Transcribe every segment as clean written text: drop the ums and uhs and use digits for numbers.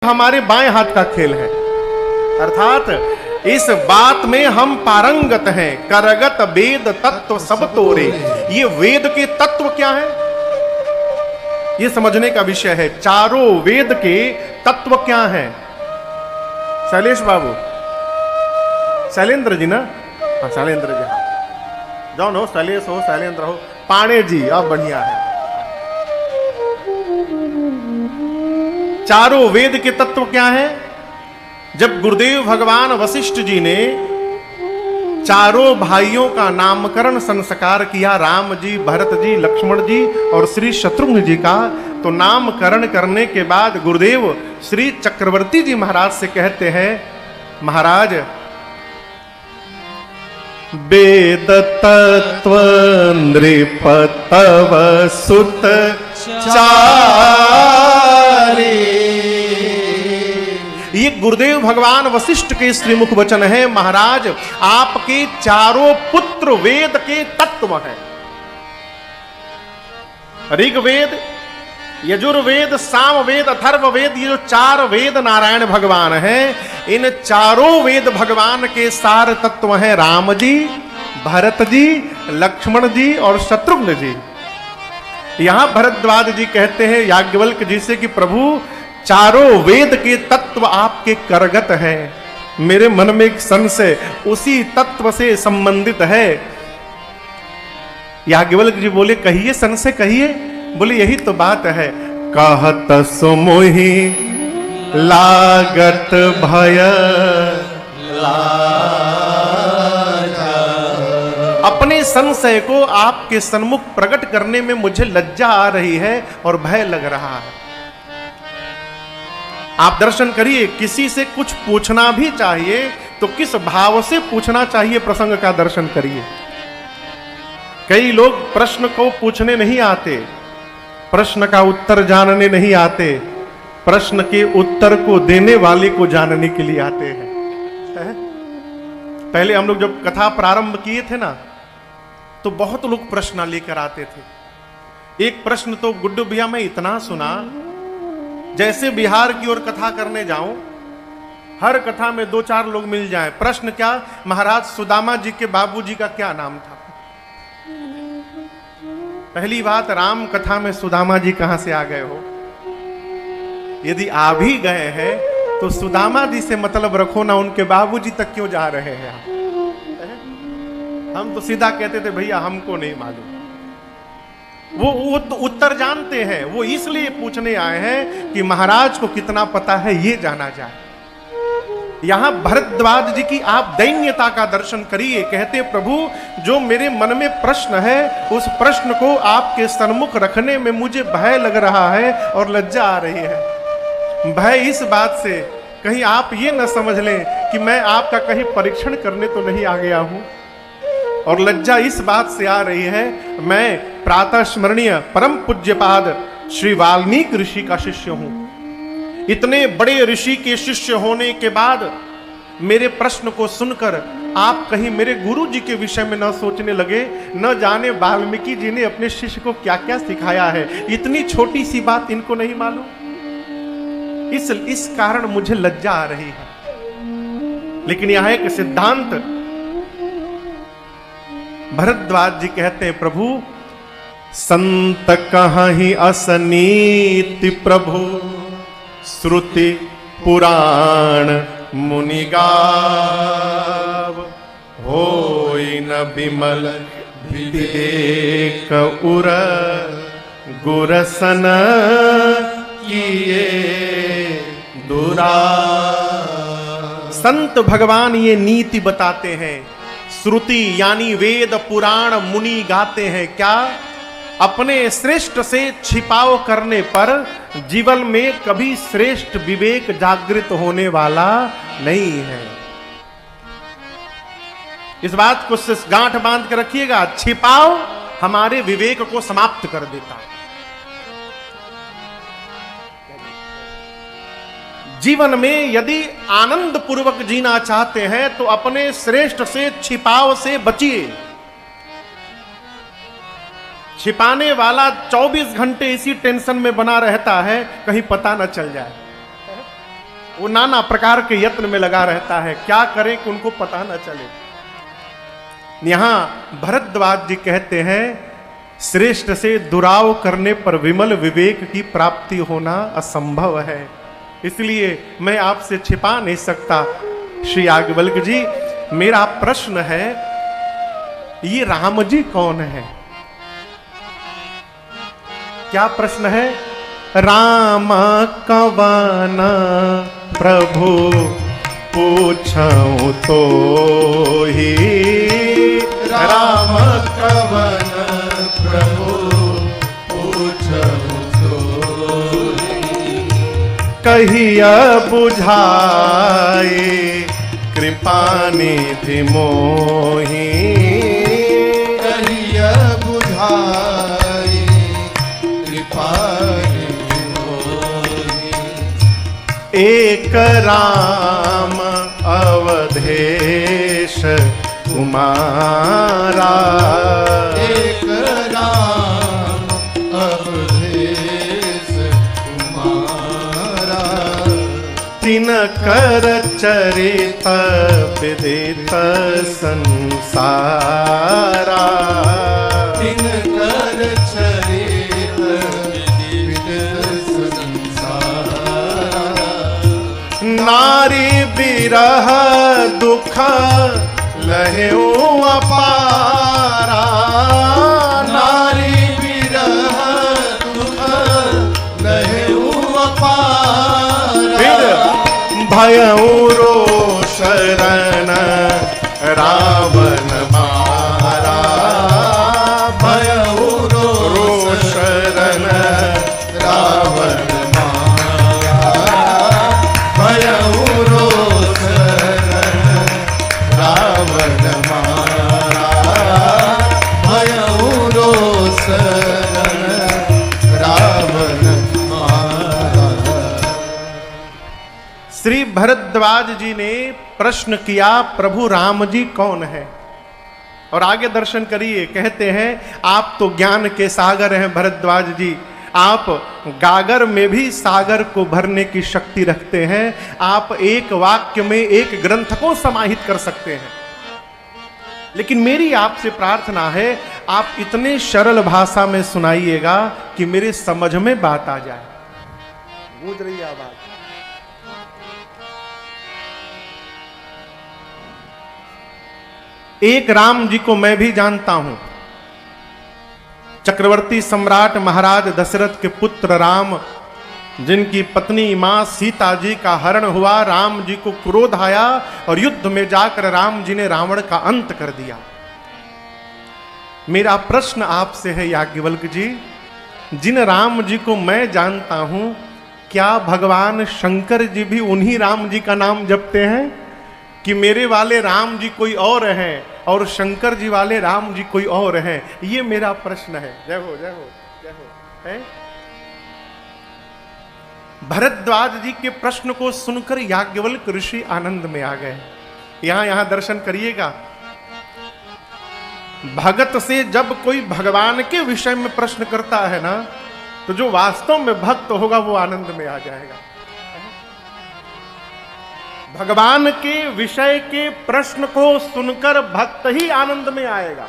हमारे बाएं हाथ का खेल है। अर्थात इस बात में हम पारंगत हैं। करगत वेद तत्व सब तोरे। ये वेद के तत्व क्या है, ये समझने का विषय है। चारों वेद के तत्व क्या हैं? शैलेश बाबू, शैलेंद्र जी ना, हाँ शैलेंद्र जी, हाँ जौन हो, शैलेश हो, शैलेंद्र हो, पाणे जी, अब बढ़िया है। चारों वेद के तत्व क्या है? जब गुरुदेव भगवान वशिष्ठ जी ने चारों भाइयों का नामकरण संस्कार किया, राम जी, भरत जी, लक्ष्मण जी और श्री शत्रुघ्न जी का, तो नामकरण करने के बाद गुरुदेव श्री चक्रवर्ती जी महाराज से कहते हैं, महाराज वेद तत्व नृप तव सुत चारे। ये गुरुदेव भगवान वशिष्ठ के श्रीमुख वचन है। महाराज आपके चारों पुत्र वेद के तत्व हैं। ऋग्वेद, यजुर्वेद, सामवेद, अथर्ववेद, ये जो चार वेद नारायण भगवान हैं, इन चारों वेद भगवान के सार तत्व हैं राम जी, भरत जी, लक्ष्मण जी और शत्रुघ्न जी। यहां भरद्वाज जी कहते हैं याज्ञवल्क्य जी से कि प्रभु चारों वेद के तत्व आपके करगत हैं। मेरे मन में एक संशय उसी तत्व से संबंधित है। याज्ञवल्क्य जी बोले कहिए, संशय कहिए। बोले यही तो बात है। कहत सुमोहि लागत भय लाजा। अपने संशय को आपके सन्मुख प्रकट करने में मुझे लज्जा आ रही है और भय लग रहा है। आप दर्शन करिए, किसी से कुछ पूछना भी चाहिए तो किस भाव से पूछना चाहिए, प्रसंग का दर्शन करिए। कई लोग प्रश्न को पूछने नहीं आते, प्रश्न का उत्तर जानने नहीं आते, प्रश्न के उत्तर को देने वाले को जानने के लिए आते हैं। पहले हम लोग जब कथा प्रारंभ किए थे ना, तो बहुत लोग प्रश्न लेकर आते थे। एक प्रश्न तो गुड्डू भैया मैं इतना सुना, जैसे बिहार की ओर कथा करने जाऊं, हर कथा में 2-4 लोग मिल जाएं। प्रश्न क्या? महाराज सुदामा जी के बाबूजी का क्या नाम था? पहली बात, राम कथा में सुदामा जी कहां से आ गए हो? यदि आ भी गए हैं तो सुदामा जी से मतलब रखो ना, उनके बाबूजी तक क्यों जा रहे हैं? हम तो सीधा कहते थे भैया हमको नहीं मालूम। वो उत्तर जानते हैं, वो इसलिए पूछने आए हैं कि महाराज को कितना पता है ये जाना जाए। यहां भरद्वाज जी की आप दैन्यता का दर्शन करिए। कहते प्रभु जो मेरे मन में प्रश्न है, उस प्रश्न को आपके सन्मुख रखने में मुझे भय लग रहा है और लज्जा आ रही है। भय इस बात से कहीं आप ये न समझ लें कि मैं आपका कहीं परीक्षण करने तो नहीं आ गया हूं, और लज्जा इस बात से आ रही है मैं प्रातः स्मरणीय परम पूज्यपाद श्री वाल्मीकि ऋषि का शिष्य हूं। इतने बड़े ऋषि के शिष्य होने के बाद मेरे प्रश्न को सुनकर आप कहीं मेरे गुरु जी के विषय में न सोचने लगे, न जाने वाल्मीकि जी ने अपने शिष्य को क्या क्या सिखाया है। इतनी छोटी सी बात इनको नहीं मालूम। इस कारण मुझे लज्जा आ रही है। लेकिन यहां एक सिद्धांत भरद्वाज जी कहते हैं प्रभु संत कहाँ ही असनीति प्रभु, श्रुति पुराण मुनि गाव, होई न विमल विवेक उर, गुरसन किए दुरा। संत भगवान ये नीति बताते हैं। श्रुति यानी वेद पुराण मुनि गाते हैं क्या? अपने श्रेष्ठ से छिपाव करने पर जीवन में कभी श्रेष्ठ विवेक जागृत होने वाला नहीं है। इस बात को गांठ बांध कर रखिएगा। छिपाव हमारे विवेक को समाप्त कर देता है। जीवन में यदि आनंद पूर्वक जीना चाहते हैं तो अपने श्रेष्ठ से छिपाव से बचिए। छिपाने वाला 24 घंटे इसी टेंशन में बना रहता है कहीं पता न चल जाए। वो नाना प्रकार के यत्न में लगा रहता है, क्या करे कि उनको पता न चले। यहां भरद्वाज जी कहते हैं, श्रेष्ठ से दुराव करने पर विमल विवेक की प्राप्ति होना असंभव है, इसलिए मैं आपसे छिपा नहीं सकता। श्री याज्ञवल्क्य जी, मेरा प्रश्न है, ये राम जी कौन है? क्या प्रश्न है? राम कवन प्रभु पूछूं तो ही, राम कवन प्रभु पूछूं तो ही, कहिया बुझाए कृपा निधि मोहि, कहिया बुझाए कृपा निधि मोहि, एक राम अवधेश कुमारा, एक राम अवधेश कुमारा, तिनकर चरित विदित संसारा, तिनकर चरित विदित संसारा, नारी बिरह दुख लहेऊ अपारा, नारी विरह दुख लहेऊ अपारा, फिर भयऊ रो शरण रावण मारा, भयऊ रो शरण रावण मारा, भयऊ रो शरण रावण मारा, भयऊ रो शरण रावण मारा। श्री भरद्वाज जी ने प्रश्न किया, प्रभु राम जी कौन है? और आगे दर्शन करिए, कहते हैं, आप तो ज्ञान के सागर हैं भरद्वाज जी, आप गागर में भी सागर को भरने की शक्ति रखते हैं, आप एक वाक्य में एक ग्रंथ को समाहित कर सकते हैं। लेकिन मेरी आपसे प्रार्थना है, आप इतने सरल भाषा में सुनाइएगा कि मेरे समझ में बात आ जाए। गूंज रही है आवाज? एक राम जी को मैं भी जानता हूं, चक्रवर्ती सम्राट महाराज दशरथ के पुत्र राम, जिनकी पत्नी मां सीता जी का हरण हुआ। राम जी को क्रोध आया और युद्ध में जाकर राम जी ने रावण का अंत कर दिया। मेरा प्रश्न आपसे है याज्ञवल्क्य जी, जिन राम जी को मैं जानता हूं, क्या भगवान शंकर जी भी उन्हीं राम जी का नाम जपते हैं, कि मेरे वाले राम जी कोई और हैं और शंकर जी वाले राम जी कोई और हैं? ये मेरा प्रश्न है। जय हो, जय हो, जय हो। है? भरद्वाज जी के प्रश्न को सुनकर याज्ञवल्क्य ऋषि आनंद में आ गए। यहां दर्शन करिएगा, भगत से जब कोई भगवान के विषय में प्रश्न करता है ना, तो जो वास्तव में भक्त होगा वो आनंद में आ जाएगा। भगवान के विषय के प्रश्न को सुनकर भक्त ही आनंद में आएगा।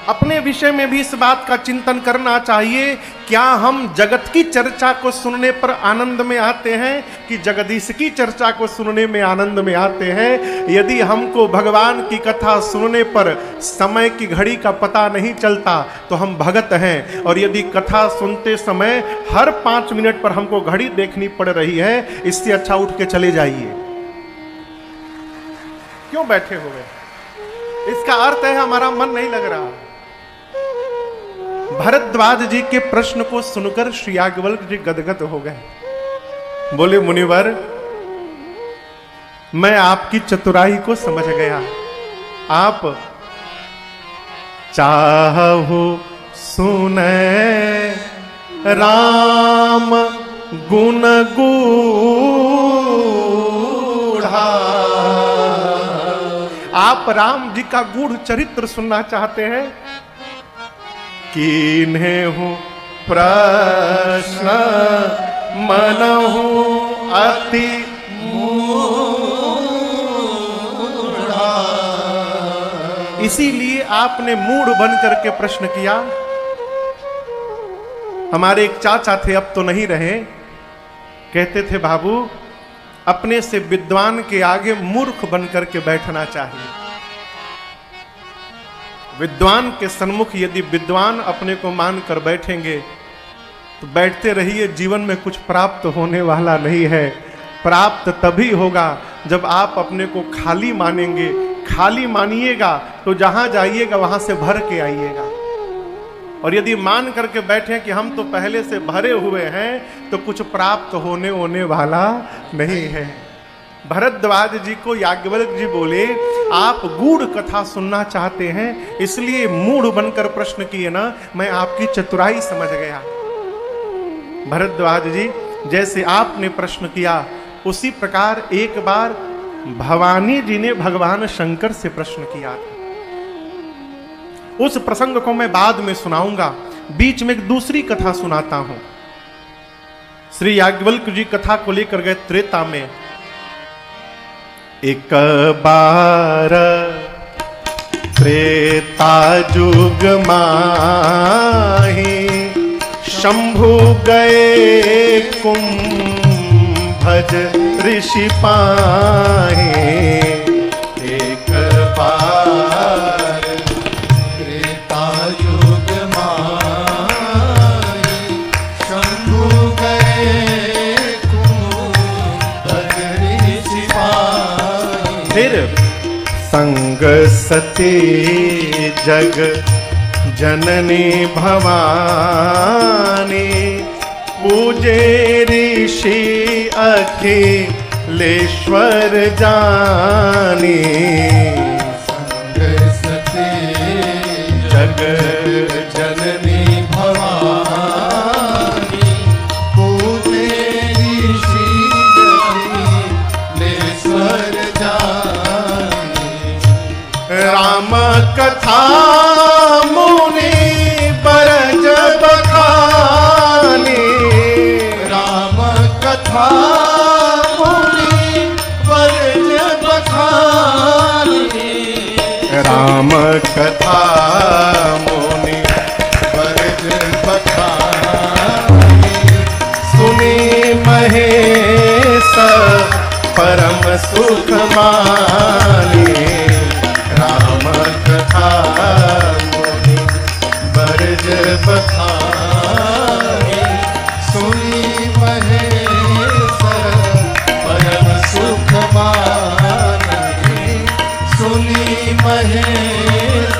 अपने विषय में भी इस बात का चिंतन करना चाहिए, क्या हम जगत की चर्चा को सुनने पर आनंद में आते हैं कि जगदीश की चर्चा को सुनने में आनंद में आते हैं? यदि हमको भगवान की कथा सुनने पर समय की घड़ी का पता नहीं चलता तो हम भगत हैं, और यदि कथा सुनते समय हर 5 मिनट पर हमको घड़ी देखनी पड़ रही है, इससे अच्छा उठ के चले जाइए। क्यों बैठे हुए? इसका अर्थ है हमारा मन नहीं लग रहा। भरद्वाज जी के प्रश्न को सुनकर श्री याज्ञवल्क्य जी गदगद हो गए। बोले, मुनिवर, मैं आपकी चतुराई को समझ गया। आप चाहो सुने राम गुण गूढ़ा, आप राम जी का गूढ़ चरित्र सुनना चाहते हैं। कीन्हे हूँ प्रश्न मनहूँ अति इसीलिए आपने मूढ़ बन करके प्रश्न किया। हमारे एक चाचा थे, अब तो नहीं रहे, कहते थे बाबू अपने से विद्वान के आगे मूर्ख बन करके बैठना चाहिए। विद्वान के सन्मुख यदि विद्वान अपने को मानकर बैठेंगे तो बैठते रहिए, जीवन में कुछ प्राप्त होने वाला नहीं है। प्राप्त तभी होगा जब आप अपने को खाली मानेंगे। खाली मानिएगा तो जहां जाइएगा वहां से भर के आइएगा। और यदि मान करके बैठे कि हम तो पहले से भरे हुए हैं तो कुछ प्राप्त होने वाला नहीं है। भरद्वाज जी को याज्ञवल्क्य जी बोले, आप गूढ़ कथा सुनना चाहते हैं इसलिए मूढ़ बनकर प्रश्न किए ना, मैं आपकी चतुराई समझ गया। भरद्वाज जी जैसे आपने प्रश्न किया उसी प्रकार एक बार भवानी जी ने भगवान शंकर से प्रश्न किया था। उस प्रसंग को मैं बाद में सुनाऊंगा, बीच में एक दूसरी कथा सुनाता हूं। श्री याज्ञवल्क्य जी कथा को लेकर गए त्रेता में। एक बार त्रेता जुग माही शंभु गए कुंभज ऋषि पाहे। एक बार त्रेता युग माही शंभु गए कुंभज ऋषि पाहे। फिर संग सती जग जननी भवानी पूजे ऋषि अखिलेश्वर जानी। संग सती जग जननी भवानी पूजे ऋषि अखिलेश्वर जानी। राम कथा मुनि बरज बखानी। राम कथा मुनि बरज बखानी। राम कथा मुनि बरज बखानी। सुनी महेश परम सुख मानी। राम कथा मुनि बरज बखानी। सुनी महेश परम सुख मानी। सुनी महेश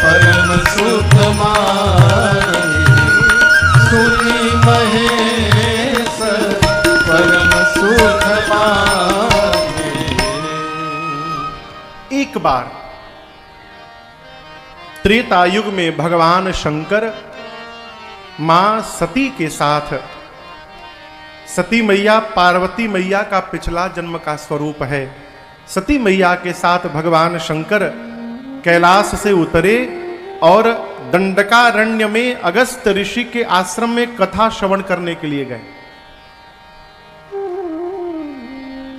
परम सुख मानी। सुनी महेश परम सुख मानी। एक बार त्रेता युग में भगवान शंकर मां सती के साथ, सती मैया पार्वती मैया का पिछला जन्म का स्वरूप है। सती मैया के साथ भगवान शंकर कैलाश से उतरे और दंडकारण्य में अगस्त ऋषि के आश्रम में कथा श्रवण करने के लिए गए।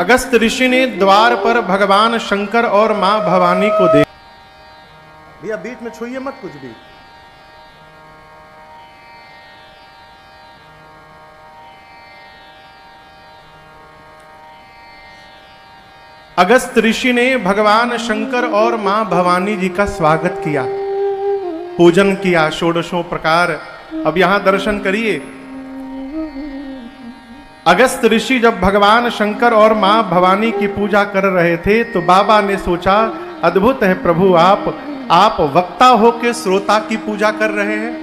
अगस्त ऋषि ने द्वार पर भगवान शंकर और मां भवानी को देखा। भैया बीच में छुइए मत कुछ भी। अगस्त ऋषि ने भगवान शंकर और मां भवानी जी का स्वागत किया, पूजन किया षोडशों प्रकार। अब यहां दर्शन करिए। अगस्त ऋषि जब भगवान शंकर और मां भवानी की पूजा कर रहे थे तो बाबा ने सोचा, अद्भुत है प्रभु, आप वक्ता होके श्रोता की पूजा कर रहे हैं।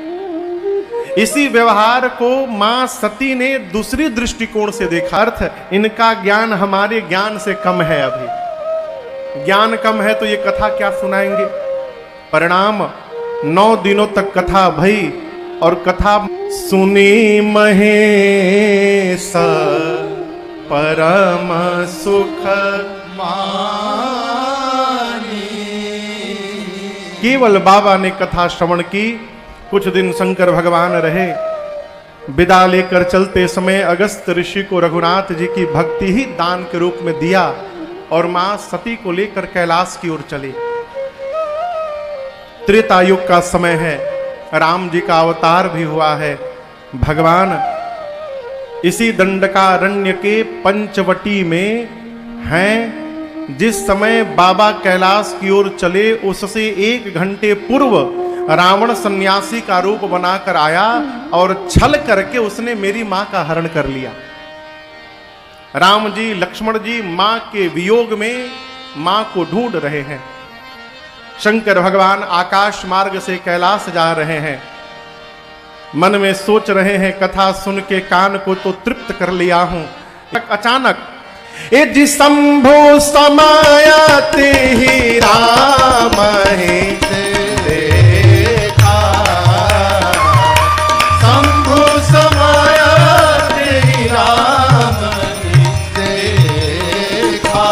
इसी व्यवहार को मां सती ने दूसरी दृष्टिकोण से देखा। अर्थ इनका ज्ञान हमारे ज्ञान से कम है, अभी ज्ञान कम है तो ये कथा क्या सुनाएंगे। परिणाम 9 दिनों तक कथा भई और कथा सुनी महेश परम सुख मानी। केवल बाबा ने कथा श्रवण की। कुछ दिन शंकर भगवान रहे, विदा लेकर चलते समय अगस्त ऋषि को रघुनाथ जी की भक्ति ही दान के रूप में दिया और मां सती को लेकर कैलाश की ओर चले। त्रेता युग का समय है, राम जी का अवतार भी हुआ है। भगवान इसी दंडकारण्य के पंचवटी में हैं। जिस समय बाबा कैलाश की ओर चले उससे 1 घंटे पूर्व रावण सन्यासी का रूप बनाकर आया और छल करके उसने मेरी मां का हरण कर लिया। राम जी लक्ष्मण जी मां के वियोग में मां को ढूंढ रहे हैं। शंकर भगवान आकाश मार्ग से कैलाश जा रहे हैं। मन में सोच रहे हैं कथा सुन के कान को तो तृप्त कर लिया हूं। अचानक यदि शंभो समायाते ही राम है देखा, शंभो समायाते ही राम देखा,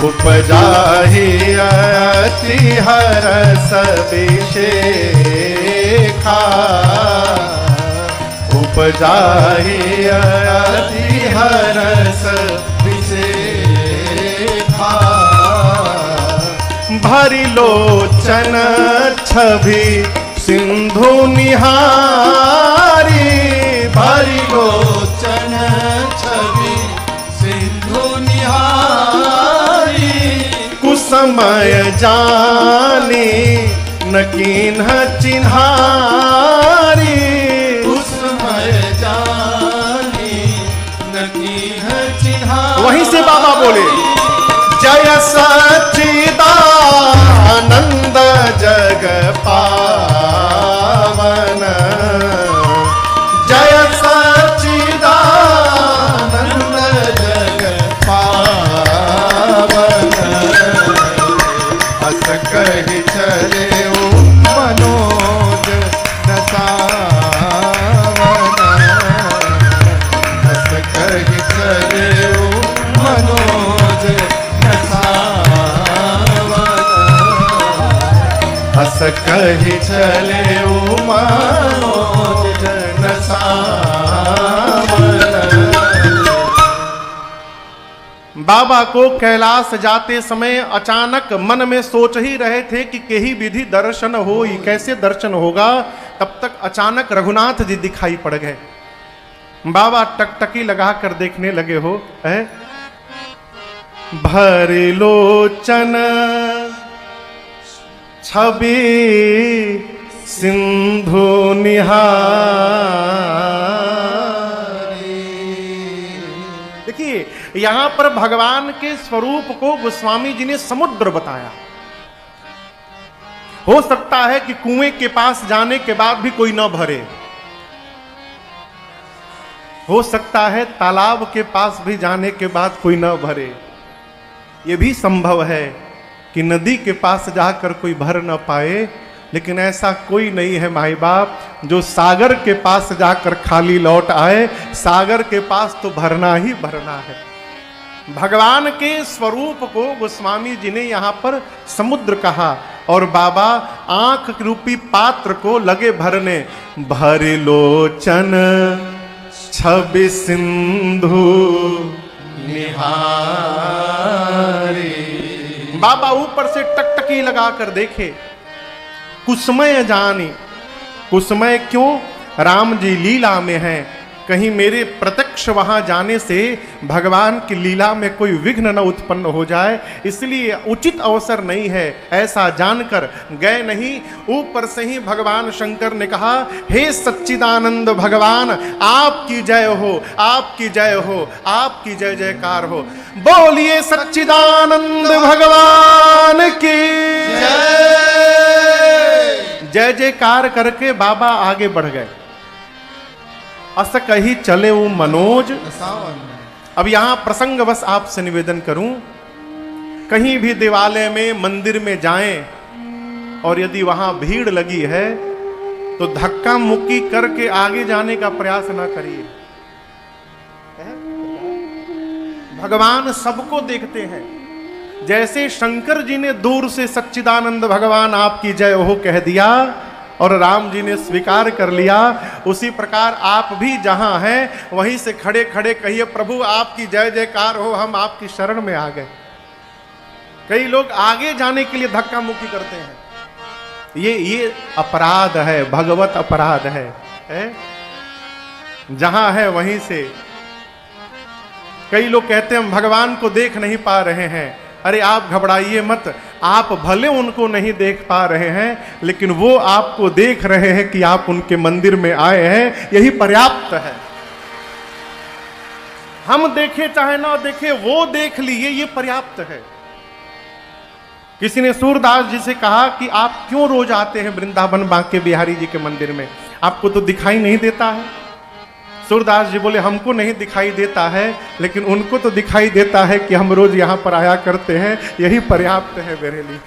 उपजा ही अति हरस विशेखा, उपजा ही अति हरस विशेखा, भरी लोचन छवि सिंधु निहारी, भरी लोचन छवि सिंधु निहारी, कुसमय जानी न कीन्ह चिन्हारी, कुसमय जानी न कीन्ह चिन्हारी। वहीं से बाबा बोले जय सच्चिदानंद जग पावन, जय सच्चिदानंद जग पावन, हस कहि चले मनोज दसावन, हस कहि चले मनोज दसावन, हस कहि चले मनोज दसावन। बाबा को कैलाश जाते समय अचानक मन में सोच ही रहे थे कि कहीं विधि दर्शन हो, कैसे दर्शन होगा। तब तक अचानक रघुनाथ जी दिखाई पड़ गए। बाबा टकटकी लगा कर देखने लगे हो है, भरे लोचन छवि सिंधु निहारी। देखिए यहां पर भगवान के स्वरूप को गोस्वामी जी ने समुद्र बताया। हो सकता है कि कुएं के पास जाने के बाद भी कोई न भरे, हो सकता है तालाब के पास भी जाने के बाद कोई न भरे। यह भी संभव है कि नदी के पास जाकर कोई भर न पाए, लेकिन ऐसा कोई नहीं है माई बाप जो सागर के पास जाकर खाली लौट आए। सागर के पास तो भरना ही भरना है। भगवान के स्वरूप को गोस्वामी जी ने यहां पर समुद्र कहा और बाबा आंख रूपी पात्र को लगे भरने। भरे लोचन छवि सिंधु निहारी। बाबा ऊपर से टकटकी लगाकर देखे, कुसमय जानी। कुसमय क्यों? राम जी लीला में हैं, कहीं मेरे प्रत्यक्ष वहां जाने से भगवान की लीला में कोई विघ्न न उत्पन्न हो जाए, इसलिए उचित अवसर नहीं है। ऐसा जानकर गए नहीं। ऊपर से ही भगवान शंकर ने कहा, हे सच्चिदानंद भगवान आपकी जय हो, आपकी जय हो, आपकी जय जयकार हो। बोलिए सच्चिदानंद भगवान की जय जयकार करके बाबा आगे बढ़ गए। अस कही चले वो मनोज। अब यहां प्रसंगवश आपसे निवेदन करूं, कहीं भी देवालय में मंदिर में जाएं और यदि वहां भीड़ लगी है तो धक्का मुक्की करके आगे जाने का प्रयास ना करिए। भगवान सबको देखते हैं। जैसे शंकर जी ने दूर से सच्चिदानंद भगवान आपकी जय हो कह दिया, और राम जी ने स्वीकार कर लिया। उसी प्रकार आप भी जहां हैं वहीं से खड़े खड़े कहिए, प्रभु आपकी जय जयकार हो, हम आपकी शरण में आ गए। कई लोग आगे जाने के लिए धक्का मुक्की करते हैं, ये अपराध है, भगवत अपराध है? जहां है वहीं से। कई लोग कहते हैं हम भगवान को देख नहीं पा रहे हैं। अरे आप घबराइए मत, आप भले उनको नहीं देख पा रहे हैं, लेकिन वो आपको देख रहे हैं कि आप उनके मंदिर में आए हैं, यही पर्याप्त है। हम देखे चाहे ना देखे, वो देख लिए, ये पर्याप्त है। किसी ने सूरदास जी से कहा कि आप क्यों रोज आते हैं वृंदावन बांके बिहारी जी के मंदिर में, आपको तो दिखाई नहीं देता है? सूरदास जी बोले, हमको नहीं दिखाई देता है, लेकिन उनको तो दिखाई देता है कि हम रोज यहां पर आया करते हैं, यही पर्याप्त है मेरे लिए।